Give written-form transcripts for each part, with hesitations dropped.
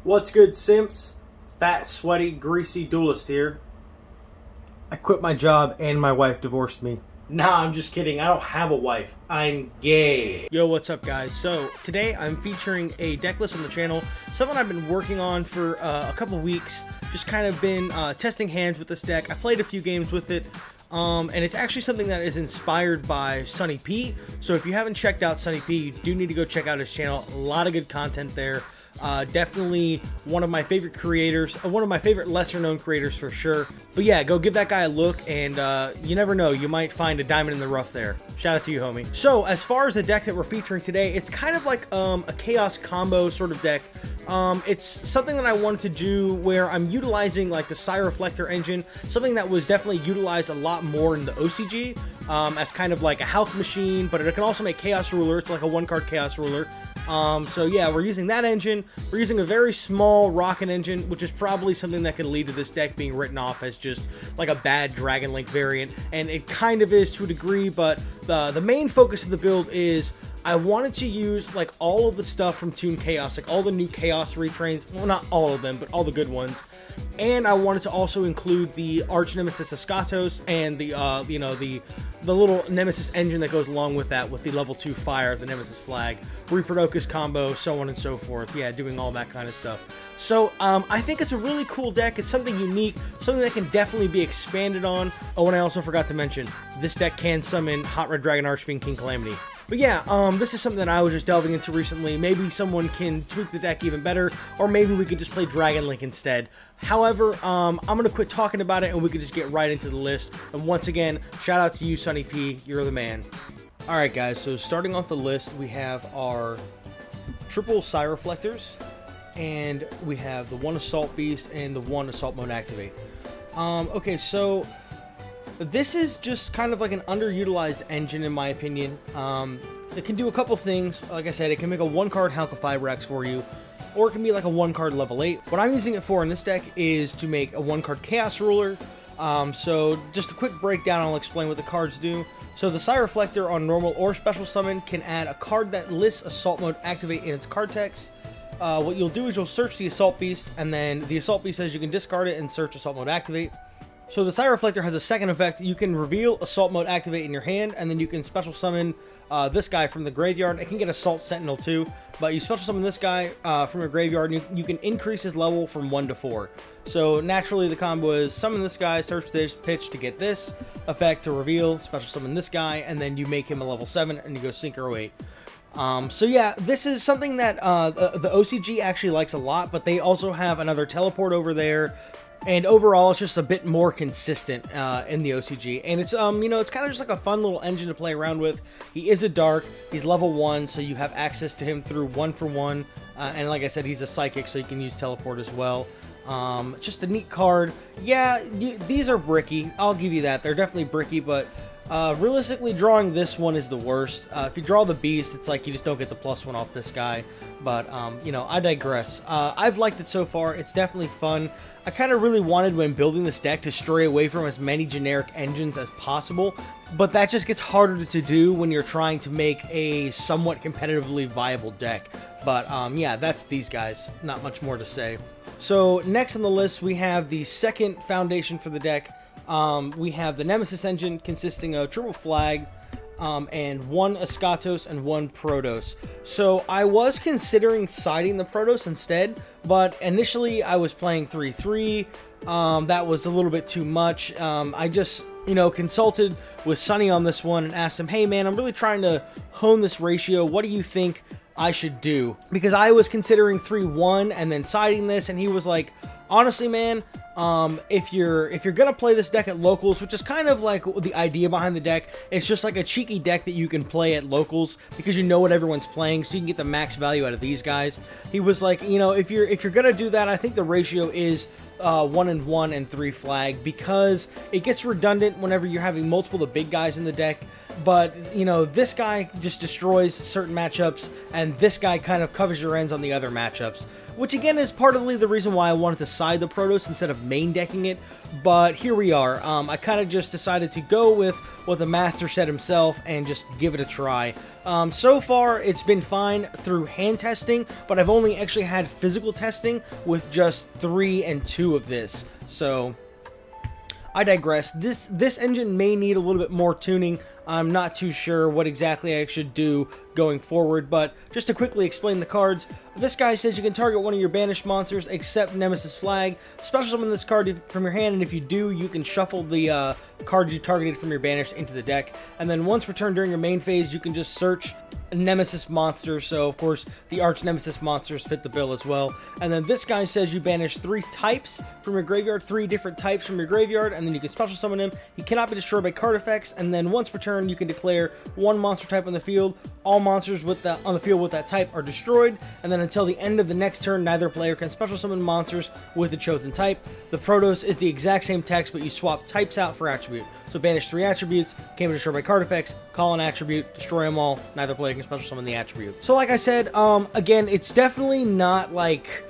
What's good, simps? Fat, sweaty, greasy duelist here. I quit my job and my wife divorced me. Nah, I'm just kidding. I don't have a wife. I'm gay. Yo, what's up, guys? So, today I'm featuring a deck list on the channel. Something I've been working on for a couple weeks. Just kind of been testing hands with this deck. I played a few games with it. And it's actually something that is inspired by Sonny P. So if you haven't checked out Sonny P, you do need to go check out his channel. A lot of good content there. Definitely one of my favorite creators, one of my favorite lesser known creators for sure. But yeah, go give that guy a look, and you never know, you might find a diamond in the rough there. Shout out to you, homie. So as far as the deck that we're featuring today, it's kind of like a chaos combo sort of deck. It's something that I wanted to do where I'm utilizing like the Reflector engine, something that was definitely utilized a lot more in the OCG, as kind of like a Hulk machine, but it can also make Chaos Ruler. It's like a one-card Chaos Ruler. So yeah, we're using that engine. We're using a very small rocket engine, which is probably something that could lead to this deck being written off as just like a bad Dragon Link variant, and it kind of is to a degree, but the main focus of the build is I wanted to use like all of the stuff from Toon Chaos, like all the new Chaos retrains, well, not all of them, but all the good ones. And I wanted to also include the Arch Nemesis Escatos and the the little Nemesis engine that goes along with that, with the level 2 fire, the Nemesis flag, Reproducus combo, so on and so forth. Yeah, doing all that kind of stuff. So I think it's a really cool deck. It's something unique, something that can definitely be expanded on. Oh, and I also forgot to mention, this deck can summon Hot Red Dragon Archfiend King Calamity. But yeah, this is something that I was just delving into recently. Maybe someone can tweak the deck even better, or maybe we could just play Dragon Link instead. However, I'm going to quit talking about it and we could just get right into the list. And once again, shout out to you, Sonny P. You're the man. Alright guys, so starting off the list, we have our triple Reflectors, and we have the one Assault Beast and the one Assault Mode Activate. Okay, so this is just kind of like an underutilized engine in my opinion. It can do a couple things. Like I said, it can make a one-card Hulk of Fibrax for you, or it can be like a one-card level 8. What I'm using it for in this deck is to make a one-card Chaos Ruler. So just a quick breakdown, I'll explain what the cards do. So the Reflector on normal or special summon can add a card that lists Assault Mode Activate in its card text. What you'll do is you'll search the Assault Beast, and then the Assault Beast says you can discard it and search Assault Mode Activate. So the Reflector has a second effect. You can reveal Assault Mode Activate in your hand, and then you can special summon this guy from the graveyard. It can get Assault Sentinel too, but you special summon this guy from your graveyard, and you can increase his level from 1 to 4. So naturally the combo is summon this guy, search this pitch to get this effect to reveal, special summon this guy, and then you make him a level 7 and you go Synchro 8. So yeah, this is something that the OCG actually likes a lot, but they also have another teleport over there. And overall, it's just a bit more consistent in the OCG. And it's, you know, it's kind of just like a fun little engine to play around with. He is a Dark. He's level 1, so you have access to him through 1-for-1. And like I said, he's a Psychic, so you can use Teleport as well. Just a neat card. Yeah, these are bricky. I'll give you that. They're definitely bricky, but realistically, drawing this one is the worst. If you draw the Beast, it's like you just don't get the +1 off this guy. But, you know, I digress. I've liked it so far. It's definitely fun. I kind of really wanted, when building this deck, to stray away from as many generic engines as possible. But that just gets harder to do when you're trying to make a somewhat competitively viable deck. But, yeah, that's these guys. Not much more to say. So, next on the list, we have the second foundation for the deck. We have the Nemesis Engine, consisting of triple flag, and 1 Escatos and 1 Protos. So I was considering siding the Protos instead, but initially I was playing 3-3. That was a little bit too much. I just, you know, consulted with Sonny on this one and asked him, hey man, I'm really trying to hone this ratio. What do you think I should do? Because I was considering 3-1 and then siding this, and he was like, honestly man, if you're gonna play this deck at locals, which is kind of like the idea behind the deck, it's just like a cheeky deck that you can play at locals because you know what everyone's playing, so you can get the max value out of these guys. He was like, you know, if you're gonna do that, I think the ratio is 1-1 and 3 flag, because it gets redundant whenever you're having multiple of the big guys in the deck. But, you know, this guy just destroys certain matchups, and this guy kind of covers your ends on the other matchups. which again is partly the reason why I wanted to side the Protoss instead of main decking it, but here we are. I kind of just decided to go with what the master said himself and just give it a try. So far, it's been fine through hand testing, but I've only actually had physical testing with just 3 and 2 of this, so I digress. This engine may need a little bit more tuning. I'm not too sure what exactly I should do going forward, but just to quickly explain the cards, this guy says you can target one of your banished monsters except Nemesis Flag, special summon this card from your hand, and if you do, you can shuffle the card you targeted from your banished into the deck, and then once returned during your main phase, you can just search Nemesis monsters, so of course the Arch Nemesis monsters fit the bill as well. And then this guy says you banish 3 types from your graveyard, 3 different types from your graveyard, and then you can special summon him. He cannot be destroyed by card effects, and then once returned, you can declare 1 monster type on the field. All monsters on the field with that type are destroyed, and then until the end of the next turn, neither player can special summon monsters with the chosen type. The Protoss is the exact same text, but you swap types out for attribute. So banish 3 attributes, can't be destroyed by card effects, call an attribute, destroy them all, neither player can special summon the attribute. So like I said, again, it's definitely not like,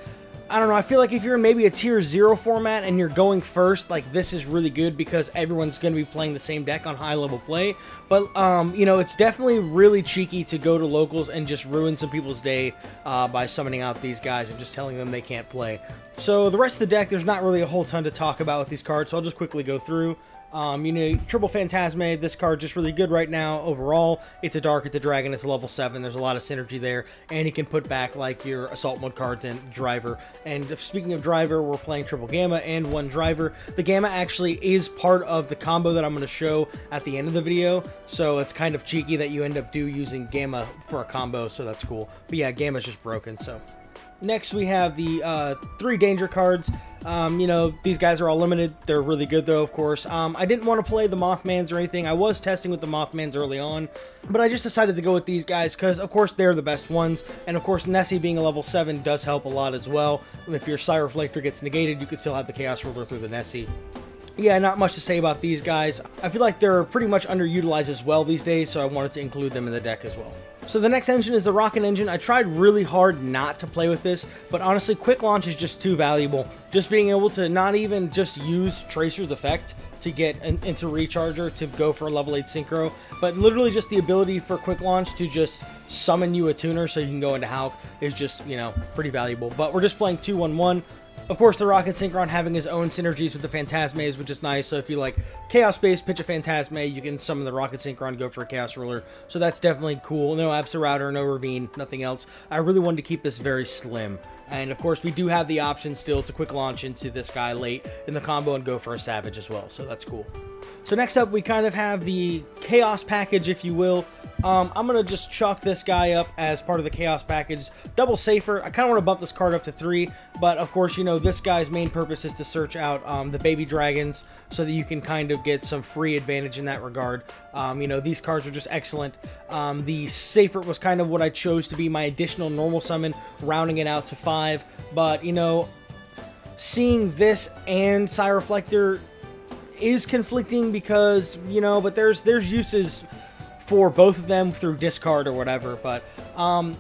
I don't know, I feel like if you're in maybe a tier 0 format and you're going first, like this is really good because everyone's going to be playing the same deck on high level play. But, you know, it's definitely really cheeky to go to locals and just ruin some people's day by summoning out these guys and just telling them they can't play. So the rest of the deck, there's not really a whole ton to talk about with these cards, so I'll just quickly go through. You know, Triple Phantasme, this card just really good right now overall. It's a Dark, it's a Dragon, it's a level 7, there's a lot of synergy there, and you can put back like your Assault Mode cards and Driver. And speaking of Driver, we're playing Triple Gamma and 1 Driver. The Gamma actually is part of the combo that I'm going to show at the end of the video, so it's kind of cheeky that you end up using Gamma for a combo, so that's cool. But yeah, Gamma's just broken, so. Next, we have the 3 danger cards. You know, these guys are all limited. They're really good, though, of course. I didn't want to play the Mothmans or anything. I was testing with the Mothmans early on, but I just decided to go with these guys because, of course, they're the best ones. And, of course, Nessie being a level 7 does help a lot as well. If your Cyroflector gets negated, you could still have the Chaos Ruler through the Nessie. Yeah, not much to say about these guys. I feel like they're pretty much underutilized as well these days, so I wanted to include them in the deck as well. So the next engine is the Rocket Engine. I tried really hard not to play with this, but honestly, Quick Launch is just too valuable. Just being able to not even just use Tracer's Effect to get into Recharger to go for a level 8 Synchro, but literally just the ability for Quick Launch to just summon you a tuner so you can go into Hulk is just, you know, pretty valuable. But we're just playing 2-1-1. Of course, the Rocket Synchron having his own synergies with the Phantasmes, which is nice. So if you like Chaos Base, pitch a Phantasme, you can summon the Rocket Synchron, go for a Chaos Ruler. So that's definitely cool. No Absorouter, no Ravine, nothing else. I really wanted to keep this very slim. And of course, we do have the option still to quick launch into this guy late in the combo and go for a Savage as well. So that's cool. So next up, we kind of have the Chaos package, if you will. I'm going to just chalk this guy up as part of the Chaos package. Double safer. I kind of want to bump this card up to 3, but of course, you know, this guy's main purpose is to search out the baby dragons so that you can kind of get some free advantage in that regard. You know, these cards are just excellent. The safer was kind of what I chose to be my additional normal summon, rounding it out to 5, but, you know, seeing this and Cyroflector is conflicting because, you know, but there's uses for both of them through discard or whatever, but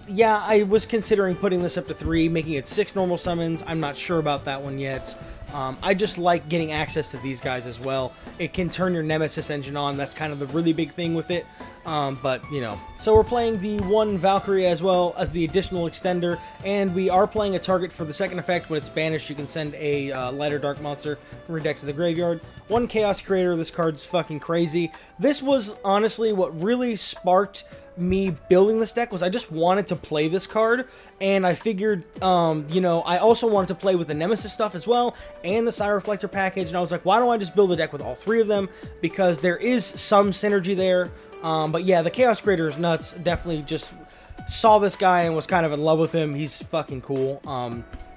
yeah, I was considering putting this up to 3, making it 6 normal summons. I'm not sure about that one yet. I just like getting access to these guys as well. It can turn your Nemesis Engine on. That's kind of the really big thing with it. But, you know. So we're playing the 1 Valkyrie as well as the additional extender, and we are playing a target for the second effect. When it's banished, you can send a lighter dark monster from your deck to the graveyard. 1 Chaos Creator. This card's fucking crazy. This was honestly what really sparked me building this deck. Was I just wanted to play this card, and I figured, you know, I also wanted to play with the Nemesis stuff as well, and the Cyroflector package, and I was like, why don't I just build a deck with all 3 of them, because there is some synergy there. But yeah, the Chaos Creator is nuts. Definitely just saw this guy and was kind of in love with him. He's fucking cool.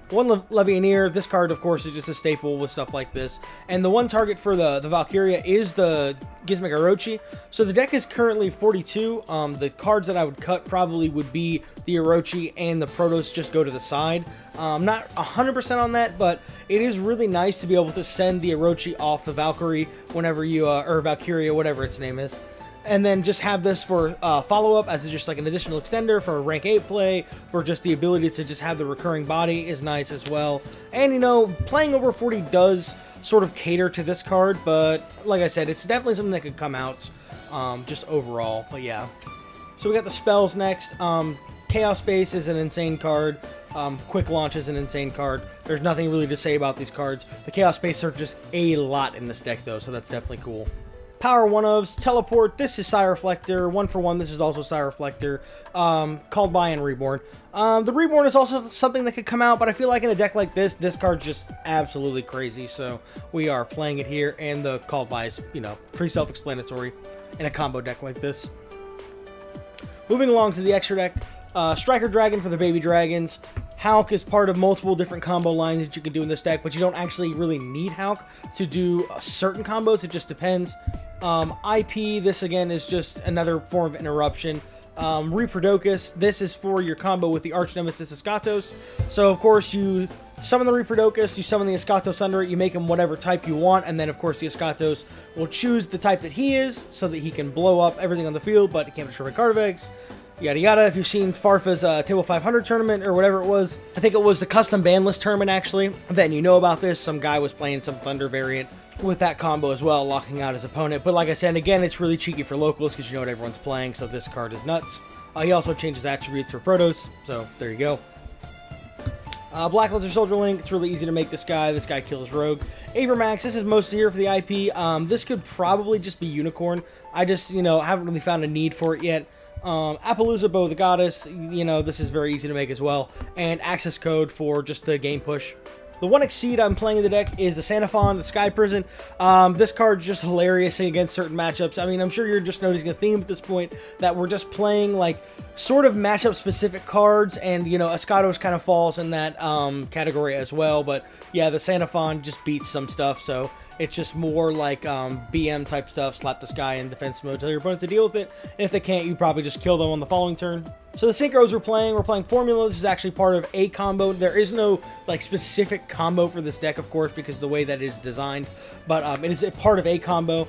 1 Levianeer. This card, of course, is just a staple with stuff like this. And the 1 target for the Valkyria is the Gizmek Orochi. So the deck is currently 42. The cards that I would cut probably would be the Orochi and the Protoss just go to the side. Not 100% on that, but it is really nice to be able to send the Orochi off the Valkyrie whenever you, or Valkyria, whatever its name is. and then just have this for follow-up as just like an additional extender for rank 8 play, for just the ability to just have the recurring body is nice as well. And, you know, playing over 40 does sort of cater to this card, but like I said, it's definitely something that could come out just overall. But yeah, so we got the spells next. Chaos Base is an insane card. Quick Launch is an insane card. There's nothing really to say about these cards. The Chaos Base are just a lot in this deck though, so that's definitely cool. Power 1-ofs, Teleport, this is Psy Reflector. 1-for-1, this is also Psy Reflector. Called by and Reborn. The Reborn is also something that could come out, but I feel like in a deck like this card's just absolutely crazy, so we are playing it here, and the Called by is, you know, pretty self-explanatory in a combo deck like this. Moving along to the extra deck, Striker Dragon for the baby dragons. Hulk is part of multiple different combo lines that you can do in this deck, but you don't actually really need Hulk to do certain combos. It just depends. IP, this again is just another form of interruption. Reproducus, this is for your combo with the Arch Nemesis Escatos. So of course you summon the Reproducus, you summon the Escatos under it, you make him whatever type you want, and then of course the Escatos will choose the type that he is so that he can blow up everything on the field, but he can't destroy card effects. Yada yada. If you've seen Farfa's Table 500 tournament or whatever it was, I think it was the custom ban list tournament actually, then you know about this. Some guy was playing some Thunder variant with that combo as well, locking out his opponent. But like I said, again, it's really cheeky for locals because you know what everyone's playing, so this card is nuts. He also changes attributes for Protos, so there you go. Black Lizard Soldier Link, it's really easy to make this guy. This guy kills Rogue. Abramax, this is mostly here for the IP. This could probably just be Unicorn. I just, you know, haven't really found a need for it yet. Appaloosa Bow the Goddess, you know, this is very easy to make as well. And access code for just the game push. The one Exceed I'm playing in the deck is the Sanafon, the Sky Prison. This card's just hilarious against certain matchups. I mean, I'm sure you're just noticing a theme at this point that we're just playing, like, sort of matchup-specific cards, and, you know, Escatos kind of falls in that category as well. But, yeah, the Sanafon just beats some stuff, so it's just more like BM-type stuff, slap the Sky in defense mode, tell your opponent to deal with it, and if they can't, you probably just kill them on the following turn. So the Synchros we're playing Formula. This is actually part of a combo. There is no, like, specific combo for this deck, of course, because of the way that it is designed, but it is a part of a combo.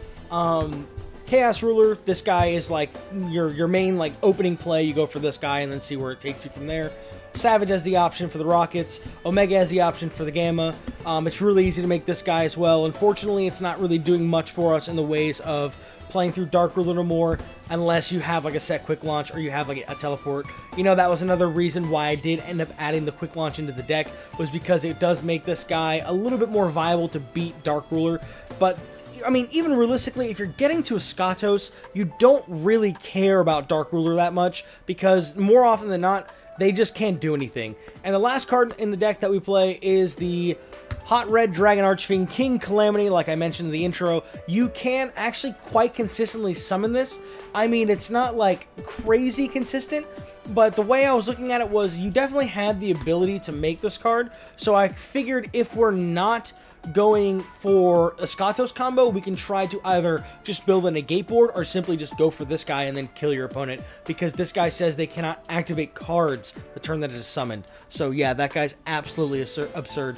Chaos Ruler, this guy is like your main, like, opening play. You go for this guy and then see where it takes you from there. Savage has the option for the Rockets. Omega has the option for the Gamma. It's really easy to make this guy as well. Unfortunately, it's not really doing much for us in the ways of playing through Dark Ruler no more, unless you have like a set quick launch or you have like a teleport. You know, that was another reason why I did end up adding the quick launch into the deck, was because it does make this guy a little bit more viable to beat Dark Ruler. But I mean, even realistically, if you're getting to Escatos, you don't really care about Dark Ruler that much, because more often than not, they just can't do anything. And the last card in the deck that we play is the Hot Red Dragon Archfiend King Calamity. Like I mentioned in the intro, you can actually quite consistently summon this. I mean, it's not like crazy consistent, but the way I was looking at it was you definitely had the ability to make this card. So I figured if we're not going for a Escatos combo, we can try to either just build a negate board or simply just go for this guy and then kill your opponent, because this guy says they cannot activate cards the turn that it is summoned. So yeah, that guy's absolutely absurd.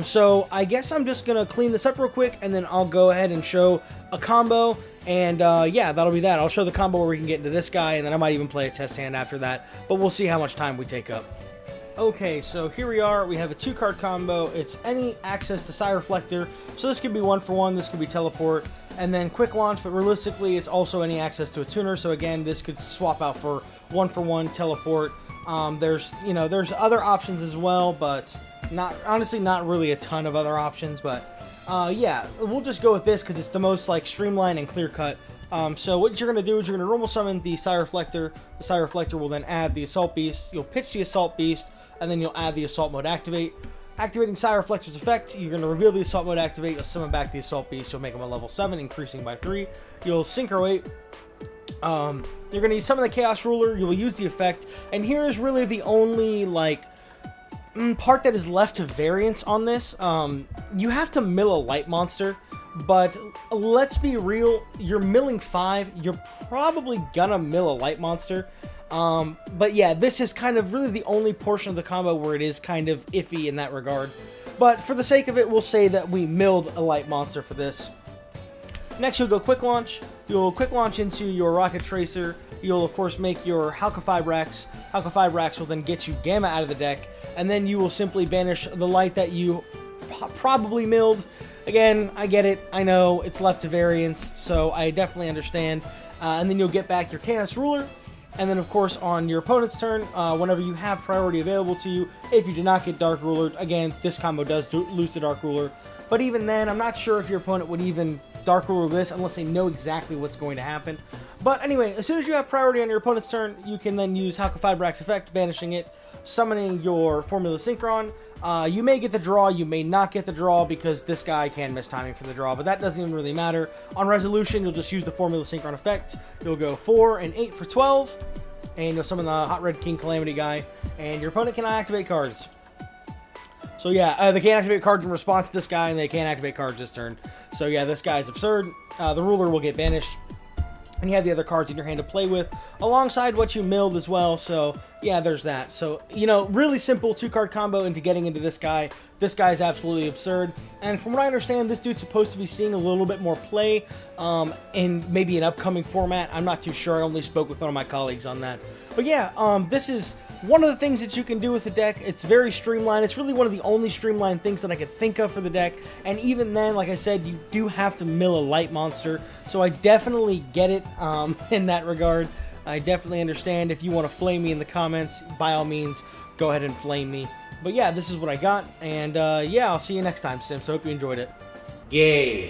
So I guess I'm just gonna clean this up real quick, and then I'll go ahead and show a combo, and yeah, that'll be that. I'll show the combo where we can get into this guy, and then I might even play a test hand after that, but we'll see how much time we take up. Okay, so here we are. We have a 2-card combo. It's any access to Psy Reflector. So this could be 1-for-1, this could be Teleport, and then Quick Launch, but realistically it's also any access to a tuner. So again, this could swap out for 1-for-1, Teleport. There's other options as well, but honestly not really a ton of other options. But yeah, we'll just go with this because it's the most like streamlined and clear cut. So what you're going to do is you're going to normal summon the Psy Reflector. The Psy Reflector will then add the Assault Beast. You'll pitch the Assault Beast, and then you'll add the Assault Mode Activate. Activating Psy Reflector's effect, you're going to reveal the Assault Mode Activate. You'll summon back the Assault Beast. You'll make him a level 7, increasing by 3. You'll Synchro 8. You're going to summon the Chaos Ruler. You will use the effect. And here is really the only, like, part that is left to variance on this. You have to mill a light monster. But let's be real, you're milling 5, you're probably gonna mill a light monster. But yeah, this is kind of really the only portion of the combo where it is kind of iffy in that regard. But for the sake of it, we'll say that we milled a light monster for this. Next, you'll go quick launch. You'll quick launch into your rocket tracer. You'll, of course, make your Halka-Fibrax. Halka-Fibrax will then get you Gamma out of the deck, and then you will simply banish the light that you probably milled. Again, I get it. I know it's left to variance, so I definitely understand. And then you'll get back your Chaos Ruler. And then, of course, on your opponent's turn, whenever you have priority available to you, if you do not get Dark Ruler, again, this combo does lose the Dark Ruler. But even then, I'm not sure if your opponent would even Dark Ruler this unless they know exactly what's going to happen. But anyway, as soon as you have priority on your opponent's turn, you can then use Halka-Fibrax effect, banishing it, summoning your Formula Synchron. You may get the draw, you may not get the draw, because this guy can miss timing for the draw, but that doesn't even really matter. On resolution, you'll just use the Formula Synchron effect. You'll go 4 and 8 for 12, and you'll summon the Hot Red King Calamity guy, and your opponent cannot activate cards. So yeah, they can't activate cards in response to this guy, and they can't activate cards this turn. So yeah, this guy is absurd. The ruler will get banished, and you have the other cards in your hand to play with, alongside what you milled as well. So yeah, there's that. So, you know, really simple 2-card combo into getting into this guy. This guy is absolutely absurd. And from what I understand, this dude's supposed to be seeing a little bit more play in maybe an upcoming format. I'm not too sure. I only spoke with one of my colleagues on that. But yeah, this is one of the things that you can do with the deck. It's very streamlined. It's really one of the only streamlined things that I could think of for the deck. And even then, like I said, you do have to mill a light monster. So I definitely get it in that regard. I definitely understand. If you want to flame me in the comments, by all means, go ahead and flame me. But yeah, this is what I got. And yeah, I'll see you next time, Sims. Hope you enjoyed it. Yay.